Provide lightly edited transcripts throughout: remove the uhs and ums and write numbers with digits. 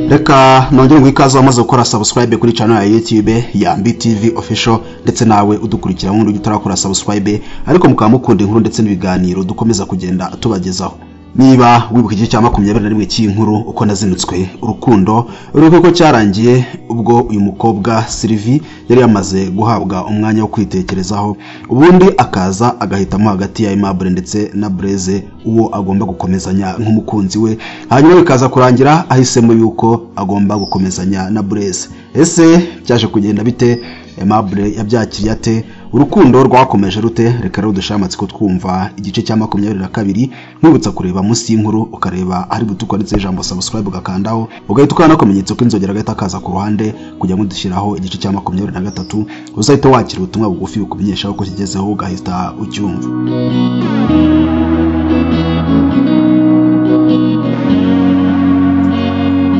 Reka nongere ngwikaze wamaze gukora subscribe kuri channel ya YouTube ya MBTV official ndetse nawe udukurikira mu buryo utarakora subscribe ariko mukaba mukunda inkuru ndetse n'ibiganiro dukomeza kugenda tubagezaho. Niba wibuka igice cya 21 cy'inkuru uko nazinutswe urukundo uruko cyarangiye ubwo uyu mukobwa Sylvie yari yamaze guhabwa umwanya wo kwitekerezaho ubundi akaza agahitamo hagati ya Aimable ndetse na Blaise uwo agomba gukomezanya nk'umukunzi we, hanyuma bikaza kurangira ahisemo yuko agomba gukomezanya na Blaise. Ese cyaje kugenda bite? Aimable yabyakiriye ate? Urukundo rwakomeje rute? Reka rero dushamatsiko twumva igice cya 22 nkibutsa kureba munsi y'inkuru ukareba ari butukwanditse ijambo subscribe ugakandaho ugahita ukana komenyetso k'inzogera gahita kaza ku ruhande kujya mu dushyiraho igice cya 23 uzahita wakira ubutumwa bugufi bukumenyesha uko kigezeho ugahita ucyumva.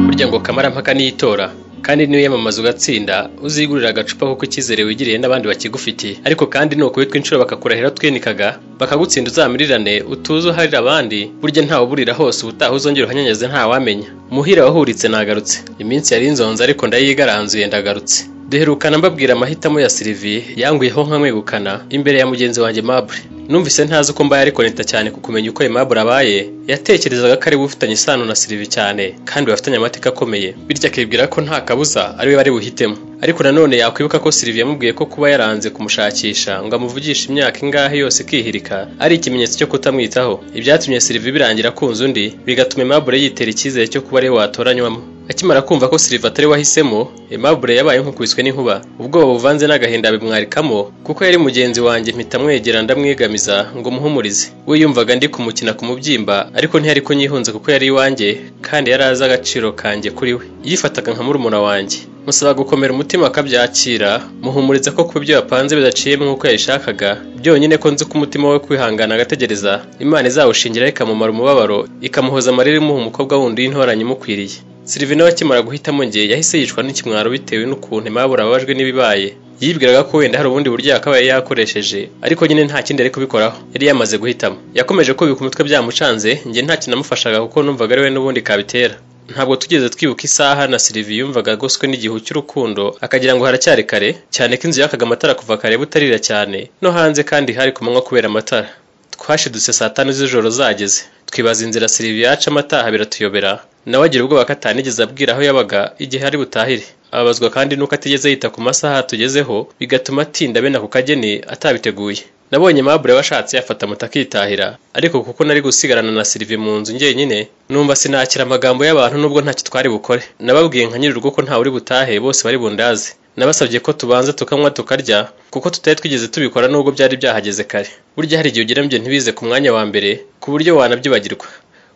Burya ngo kamara mpaka niyitora kandi niyo yamamaza ugatsinda uzigurira agacupa kuko ikizere wigiriye n'abandi bakigufitiye, ariko kandi no kubitwa inshuro bakakurahira twinikaga bakagutsinda uzamirirane utuzo harira abandi. Burya ntawe burira hose ubutaha uzongera uhanyanyaze nta wamenya. Muhira wahuritse nagarutse, iminsi yari inzonza ariko ndayigaranzuye ndagarutse. Duherukana mbabwira amahitamo ya Sylvie yanguyeho nkamwegukana imbere ya mugenzi wanjye Aimable. Numvise ntazi uko mbaye ariko nita cyane kukumenya uko Aimable abaye. Yatekerezaga ko ari bufitanye isano na Sylvie cyane kandi bafitanye amateka akomeye, bityo akibwira ko nta kabuza ari we bari buhitemo. Ariko nanone yakwibuka ko Sylvie yamubwiye ko kuba yaranze kumushakisha ngo amuvugishe imyaka ingahe yose kwihirika ari ikimenyetso cyo kutamwitaho. Ibyatumye Sylvie birangira kunzu undi bigatuma Aimable yitera icyizere cyo kuba ari watoranywamo. Akimara kumva ko Sylvie atari wahisemo, Aimable yabaye nk'ukubiswe n'inkuba. Ubwoba buvanze n'agahinda bimwarikamo kuko yari mugenzi wanjye mpita mwegera ndamwegamiza ngo muhumurize. We yumvaga ndi kumukina ku mubyimba ariko ntiyari ko nyihunze kuko yari iwanjye kandi yari azi agaciro kanjye kuri we. Yifataga nka murumuna wanjye. Musaba gukomera umutima akabyakira, muhumuriza ko kubyo yapanze bidaciye nk'uko yabishakaga. Byonyine ko nzi ko umutima we kwihangana agategereza Imana izawushingira ikamumara umubabaro ikamuhoza amarira imuha umukobwa wundi y'intoranye imukwiriye. Sylvie nawe akimara guhitamo njye yahise yicwa n'ikimwaro bitewe n'ukuntu Aimable ababajwe n'ibibaye. Yibwiraga ko wenda hari ubundi buryo yakabaye yakoresheje ariko nyine nta kindi ari kubikoraho, yari yamaze guhitamo. Yakomeje kubika umutwe byamucanze, njye nta kintu namufashaga kuko numvaga ari we n'ubundi kabitera. Ntabwo tugeze twibuka isaha na Sylvie yumvaga agoswe n'igihu cy'urukundo akagira ngo haracyari kare, cyane ko inzu yakaga amatara kuva kare butarira cyane no hanze kandi hari kumanywa kubera amatara. Twashidutse saa 5 z'ijoro zageze, twibaza inzira Sylvie yaca amataha biratuyobera. Nawe agira ubwoba ko atanigeze abwira aho yabaga igihe ari butahire. Ababazwa kandi nuko atigeze yita ku masaha tugezeho bigatuma atinda bene ako kageni atabiteguye. Nabonye Aimable washatse yafata moto akitahira, ariko kuko nari gusigarana na Sylvie mu nzu njyenyine numva sinakira amagambo y'abantu nubwo ntacyo twari bukore. Nababwiye nka nyir'urugo ko ntawe uri butahe bose bari bundaze. Nabasabye ko tubanza tukanywa tukarya kuko tutari twigeze tubikora nubwo byari byahageze kare. Burya hari igihe ugira mbye ntibize ku mwanya wa mbere ku buryo wanabyibagirwa.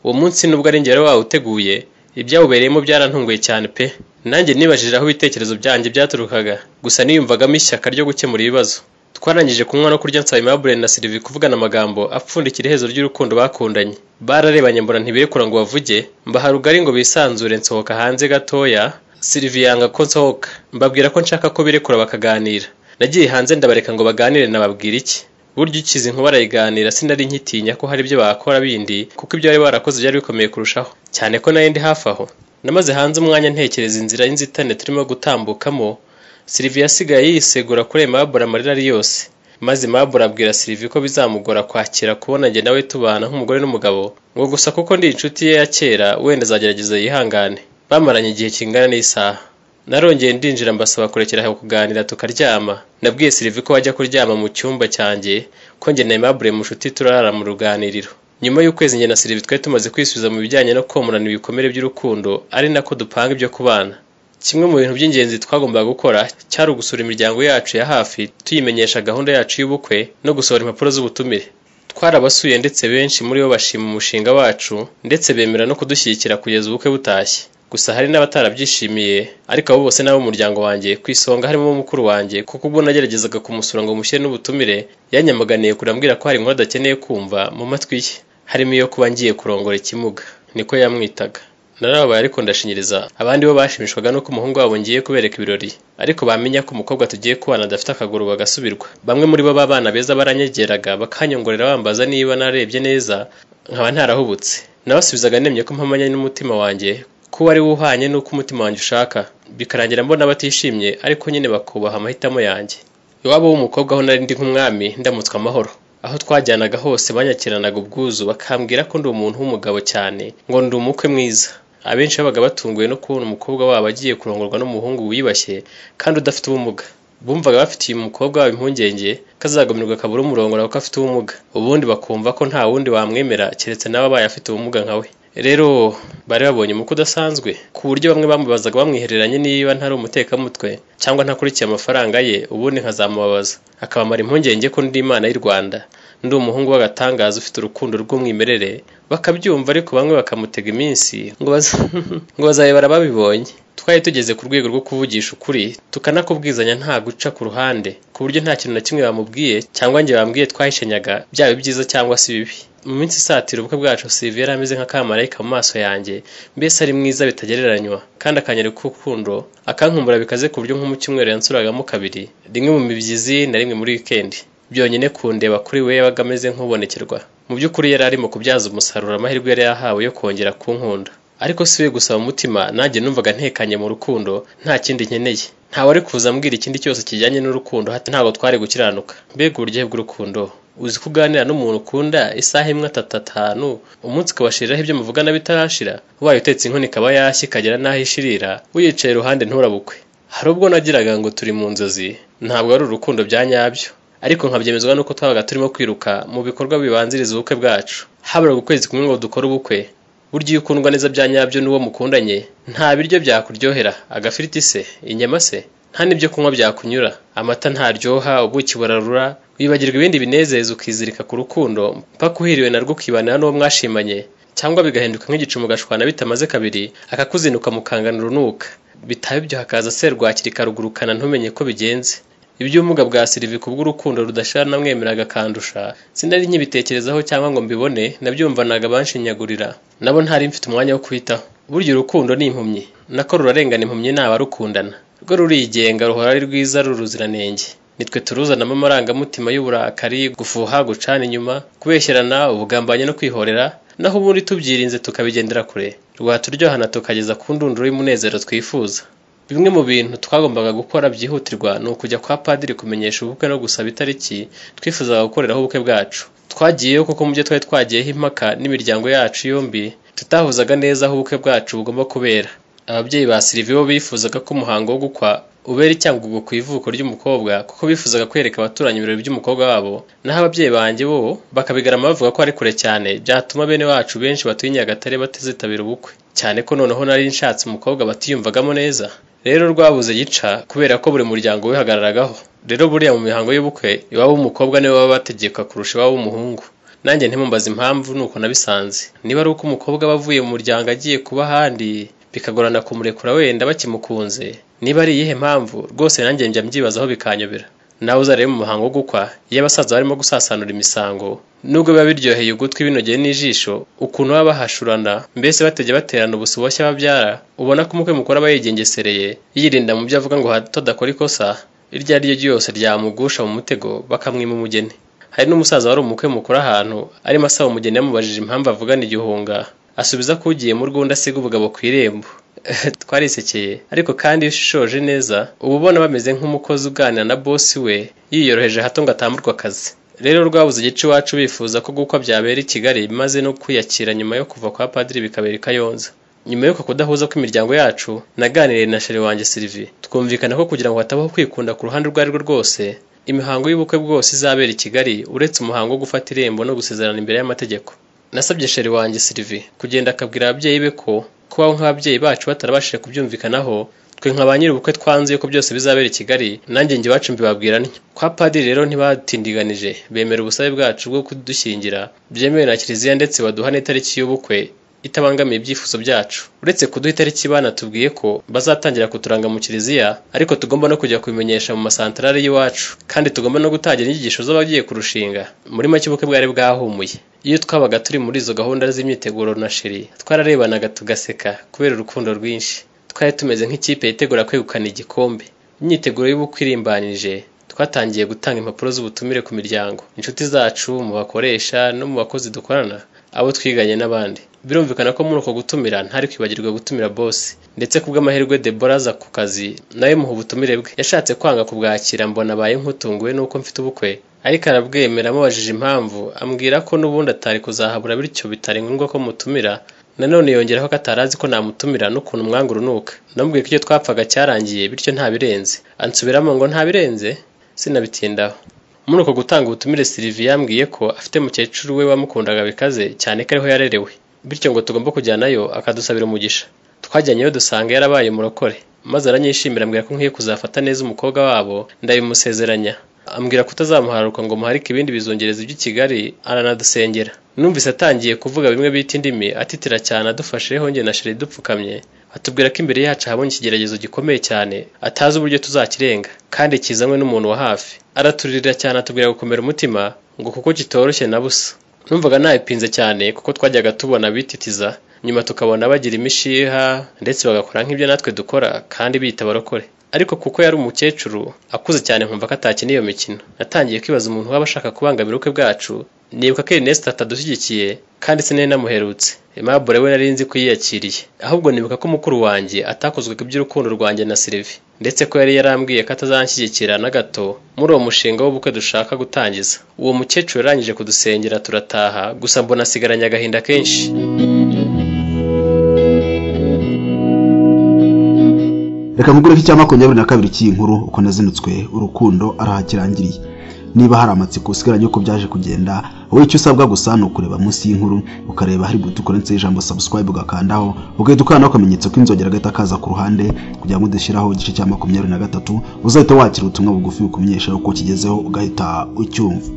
Uwo munsi nubwo ari ngero wawe uteguye ibyawubereyemo byarantunguye cyane pe. Nanjye nibajije aho ibitekerezo byanjye byaturukaga, gusa niyumvagamo ishyaka ryo gukemura ibibazo. Twarangije kunywa no kurya nsaba Aimable na Sylvie kuvugana amagambo apfundikira iherezo ry'urukundo bakundanye. Bararebanye mbona ntibirekura ngo bavuge, mbaha rugari ngo bisanzure nsohoka hanze gatoya. Sylvie yanga ko nsohoka, mbabwira ko nshaka ko birekura bakaganira. Nagiye hanze ndabareka ngo baganire nababwira iki. Burya ikizi nkuba barayiganira sinari nkitinya ko hari ibyo bakora bindi kuko ibyo bari barakoze byari bikomeye kurushaho, cyane ko nayo ndi hafi aho. Namaze hanze umwanya ntekereza inzira y'inzitane turimo gutambukamo. Sylvie yasigaye yisegura kuri Aimable amarira ari yose, maze Aimable abwira Sylvie ko bizamugora kwakira kubona njye nawe tubana nk'umugore n'umugabo, ngo gusa kuko ndi inshuti ye ya kera wenda azagerageza yihangane. Bamaranye igihe kingana n'isaha. Narongeye ndinjira mbasaba kurekera aho kuganira tukaryama. Nabwiye Sylvie ko wajya kuryama mu cyumba cyanjye ko njye na Aimable mu nshuti turara mu ruganiriro. Nyuma y'ukwezi njye na Sylvie twari tumaze kwisubiza mu bijyanye no komorana ibikomere by'urukundo ari nako dupanga ibyo kubana. Kimwe mu bintu by'ingenzi twagombaga gukora cyari ugusura imiryango yacu ya hafi tuyimenyesha gahunda yacu y'ubukwe no gusohora impapuro z'ubutumire. Twarabasuye ndetse benshi muri bo bashima umushinga wacu ndetse bemera no kudushyigikira kugeza ubukwe butashye. Gusa hari n'abatarabyishimiye ariko abo bose nabo umuryango wanjye kwisonga harimo mukuru wanjye kuko ubwo nageragezaga kumusura ngo mushyire n'ubutumire yanyamaganiye kurambwira ko hari inkuru adakeneye kumva mu matwi ye, harimo iyo kuba ngiye kurongora ikimuga niko yamwitaga. narabaye ariko ndashinyiriza. Abandi bo bashimishwaga no ko umuhungu wabo ngiye kubereka ibirori, ariko bamenya ko umukobwa tugiye kubana adafite akaguru bagasubirwa. Bamwe muri bo b'abana beza baranyegeraga bakanyongorera bambaza niba narebye neza nkaba ntarahubutse. Nabasubizaga nemye ko mpamanya n'umutima wanjye ko wari wuhanye n'uko umutima wanjye ushaka, bikarangira mbona batishimye ariko nyine bakubaha amahitamo yanjye. Iwabo w'umukobwa aho nari ndi nk'umwami ndamutswa amahoro. Aho twajyanaga hose banyakiranaga ubwuzu bakambwira ko ndi umuntu w'umugabo cyane, ngo ndi umukwe mwiza. Abenshi babaga batunguwe no kubona umukobwa wabo agiye kurongorwa n'umuhungu wiyubashye kandi udafite ubumuga. Bumvaga bafitiye umukobwa wabo impungenge kazagomerwa kabura umurongora kuko afite ubumuga, ubundi bakumva ko nta wundi wamwemera keretse nawe abaye afite ubumuga nkawe. Rero bari babonye umukwe udasanzwe ku buryo bamwe bamubazaga bamwihereranye niba ntari umutekamutwe cyangwa ntakurikiye amafaranga ye, ubundi nkazamubabaza akabamara impungenge ko ndi Imana y'u Rwanda, ndi umuhungu w'agatangaza ufite urukundo rw'umwimerere. Bakabyumva ariko bamwe bakamutega iminsi ngo bazabibara babibonye. Twari tugeze ku rwego rwo kuvugisha ukuri tukanakubwizanya nta guca ku ruhande, ku buryo nta kintu na kimwe bamubwiye cyangwa njye bambwiye twahishenyaga, byaba byiza cyangwa si bibi. Mu minsi isatira ubukwe bwacu Sylvie yari ameze nk'akamarayika mu maso yanjye, mbese ari mwiza bitagereranywa kandi akanyereka urukundo, akankumbura bikaze ku buryo nko mu cyumweru yansuragamo kabiri, rimwe mu mibyizi na rimwe muri weekend. Byonyine kundeba kuri we yabaga ameze nk'ubonekerwa. Mu by'ukuri yari arimo kubyaza umusaruro amahirwe yari yahawe yo kongera kunkunda. Ariko si we gusa mu mutima, nanjye numvaga ntekanye mu rukundo, nta kindi nkeneye. Ntawe ari kuza ambwira ikindi cyose kijyanye n'urukundo, hata ntabwo twari gukiranuka. Mbega uburyohe bw'urukundo! Uzi kuganira n'umuntu ukunda isaha imwe 3-5, umunsi ukabashiriraho ibyo muvugana bitarashira, ubaye utetse inkono ikaba yashya ikagera n'aho ishirira, wiyicaye iruhande nturabukwe. Hari ubwo nagiraga ngo turi mu nzozi, ntabwo ari urukundo bya nyabyo, ariko nkabyemezwa nuko twabaga turimo kwiruka mu bikorwa bibanziriza ubukwe bwacu. Habura ukwezi kumwe ngo dukore ubukwe. Burya iyo ukundwa neza bya nyabyo n'uwo mukundanye, nta biryo byakuryohera, agafiriti se, inyama se, nta n'ibyo kunywa byakunyura, amata ntaryoha, ubuki burarura, wibagirwa ibindi binezeza ukizirika ku rukundo mpaka uhiriwe narwo ukibanira n'uwo mwashimanye, cyangwa bigahinduka nk'igicumu gashwana bitamaze kabiri akakuzinuka mukangana urunuka. Bitaba ibyo hakaza serwakira ikarugurukana ntumenye ko bigenze. Iby'ubumuga bwa Sylvie kubw'urukundo rudashira namwemeraga kandusha, sinari nkibitekerezaho cyangwa ngo mbibone, nabyumvanaga banshinyagurira, nabo ntari mfite umwanya wo kwitaho. Burya urukundo ni impumyi, nako rurarengana impumyi naba rukundana. Rwo rurigenga ruhora ari rwiza ruruziranenge. Nitwe turuzanamo amarangamutima y'uburakari, gufuha, gucana inyuma, kubeshyerana, ubugambanyi no kwihorera, naho ubundi tubyirinze tukabigendera kure, rwaturyohana tukageza ku ndunduro y'umunezero twifuza. Bimwe mu bintu twagombaga gukora byihutirwa ni ukujya kwa padiri kumenyesha ubukwe no gusaba itariki twifuzaga gukoreraho ubukwe bwacu. Twagiyeyo kuko mu byo twari twagiyeho impaka n'imiryango yacu yombi tutahuzaga neza aho ubukwe bwacu bugomba kubera. Ababyeyi ba Sylvie bo bifuzaga ko umuhango wo gukwa ubera icyangugu ku ivuko ry'umukobwa, kuko bifuzaga kwereka abaturanyi ibirori by'umukobwa wabo, naho ababyeyi banjye bo bakabigarama bavuga ko ari kure cyane, byatuma bene wacu benshi batuye i Nyagatare batazitabira ubukwe, cyane ko noneho nari nshatse umukobwa batiyumvagamo neza. Rero rwabuze gica kubera ko buri muryango wihagararagaho. Rero buriya mu mihango y'ubukwe iwabo w'umukobwa niwe baba bategeka kurusha iwabo w'umuhungu. Nanjye ntimumbaza impamvu nuko nabisanze. Niba ari uko umukobwa bavuye mu muryango agiye kuba ahandi bikagorana kumurekura wenda bakimukunze, niba ari iyihe mpamvu rwose nanjye njya mbyibazaho bikanyobera. Nawe uzarebe mu muhango wo gukwa iyo abasaza barimo gusasanura imisango, nubwo biba biryoheye ugutwi binogeye n'ijisho, ukuntu baba bahashurana, mbese bategeye baterana ubusuboshya babyara, ubona ko umukwe mukuru aba yigengesereye yirinda mu byo avuga ngo hato adakora ikosa iryo ari ryo ryose ryamugusha mu mutego bakamwima umugeni. Hari n'umusaza wari umukwe mukuru ahantu arimo asaba umugeni yamubajije impamvu avugana igihunga, asubiza ko ugiye mu rwunda asiga ubugabo ku irembo. Twarisekeye, ariko kandi ushoje neza uba ubona bameze nk'umukozi uganira na bosi we yiyoroheje hato ngo atamburwa akazi. Rero rwabuze igice iwacu bifuza ko gukwa byabera i Kigali, maze no kwiyakira nyuma yo kuva kwa padiri bikabera i Kayonza. Nyuma yo kudahuza kw'imiryango yacu, naganiriye na sheri wanjye Sylvie, twumvikana ko kugira ngo hatabaho kwikunda ku ruhande urwo ari rwo rwose, imihango y'ubukwe bwose izabera i Kigali uretse umuhango wo gufata irembo no gusezerana imbere y'amategeko. Nasabye sheri wanjye Sylvie kugenda akabwira ababyeyi be ko kubaho nk'ababyeyi bacu batarabashije kubyumvikanaho, twe nka ba nyiri ubukwe twanzuye ko byose bizabera i Kigali, nanjye njye iwacu mbibabwira ntyo. Kwa padiri rero ntibatindiganije, bemera ubusabe bwacu bwo kudushyingira, byemewe na kiliziya ndetse baduha n'itariki y'ubukwe itabangamiye ibyifuzo byacu. Uretse kuduha itariki banatubwiye ko bazatangira kuturanga mu kiliziya, ariko tugomba no kujya kubimenyesha mu masantarari y'iwacu, kandi tugomba no gutangira inyigisho z'abagiye kurushinga. Muri make ubukwe bwari bwahumuye. Iyo twabaga turi muri izo gahunda z'imyiteguro na Sheri, twararebanaga tugaseka kubera urukundo rwinshi. Twari tumeze nk'ikipe yitegura kwegukana igikombe. Imyiteguro y'ubukwe irimbanije, twatangiye gutanga impapuro z'ubutumire ku miryango, inshuti zacu, mu bakoresha no mu bakozi dukorana, abo twiganye n'abandi. Birumvikana ko muri uko gutumira ntari kwibagirwa gutumira boss, ndetse kubw'amahirwe Deborah aza ku kazi nawe muha ubutumire bwe. Yashatse kwanga kubwakira, mbona abaye nkutunguwe nuko mfite ubukwe, ariko arabwemera. Amubajije impamvu, ambwira ko n'ubundi atari kuzahabura, bityo bitari ngombwa ko mutumira. Nanone yongeraho ko atarazi ko namutumira n'ukuntu umwanga urunuka. Namubwiye ko icyo twapfaga cyarangiye, bityo nta birenze. Ansubiramo ngo nta birenze, sinabitindaho. Muri uko gutanga ubutumire, Sylvie yambwiye ko afite mukecuru we wamukundaga bikaze cyane ko ariho yarerewe, bityo ngo tugomba kujyanayo akadusabira umugisha. Twajyanyeyo dusanga yarabaye umurokore, maze aranyishimira, ambwira ko nkwiye kuzafata neza umukobwa wabo. Ndabimusezeranya, ambwira kutazamuharuka ngo muharike ibindi bizongereza by'i Kigali, aranadusengera. Numvise atangiye kuvuga bimwe bita indimi, atitira cyane, adufasheho njye na Sheri dupfukamye. Atubwira ko imbere yacu habonye ikigeragezo gikomeye cyane, atazi uburyo tuzakirenga, kandi kizanywe n'umuntu wa hafi. Araturirira cyane, atubwira gukomera umutima, ngo kuko kitoroshye na busa. Numvaga nayipinze cyane kuko twajyaga tubona bititiza, nyuma tukabona bagira imishiha ndetse bagakora nk'ibyo natwe dukora, kandi bita barokore. Ariko kuko yari umukecuru akuze cyane, nkumva ko atakina iyo mikino. Natangiye kwibaza umuntu waba ashaka kubangamira ubukwe bwacu. Nibuka ko Ernest atadushyigikiye, kandi sinari namuherutse. Aimable we nari nzi ko yiyakiriye. Ahubwo nibuka ko mukuru wanjye atakozwe iby'urukundo rwanjye na Sylvie, ndetse ko yari yarambwiye ko atazanshyigikira na gato muri uwo mushinga w'ubukwe dushaka gutangiza. Uwo mukecuru yarangije kudusengera turataha, gusa mbona asigaranye agahinda kenshi. Reka mugure icya 22 cy'inkuru uko nazinutswe urukundo arahakirangiriye. Niba hari amatsiko usigaranye uko byaje kugenda, wowe icyo usabwa gusa no kureba munsi y'inkuru, ukareba hari butukorense ijambo subscribe ugakandaho, ugahita ukanda akamenyetso k'inzogera gahita kaza ku ruhande kugira ngo udashiraho igice cya 23 uzahita wakira ubutumwa bugufi bukumenyesha uko kigezeho, ugahita ucyumva.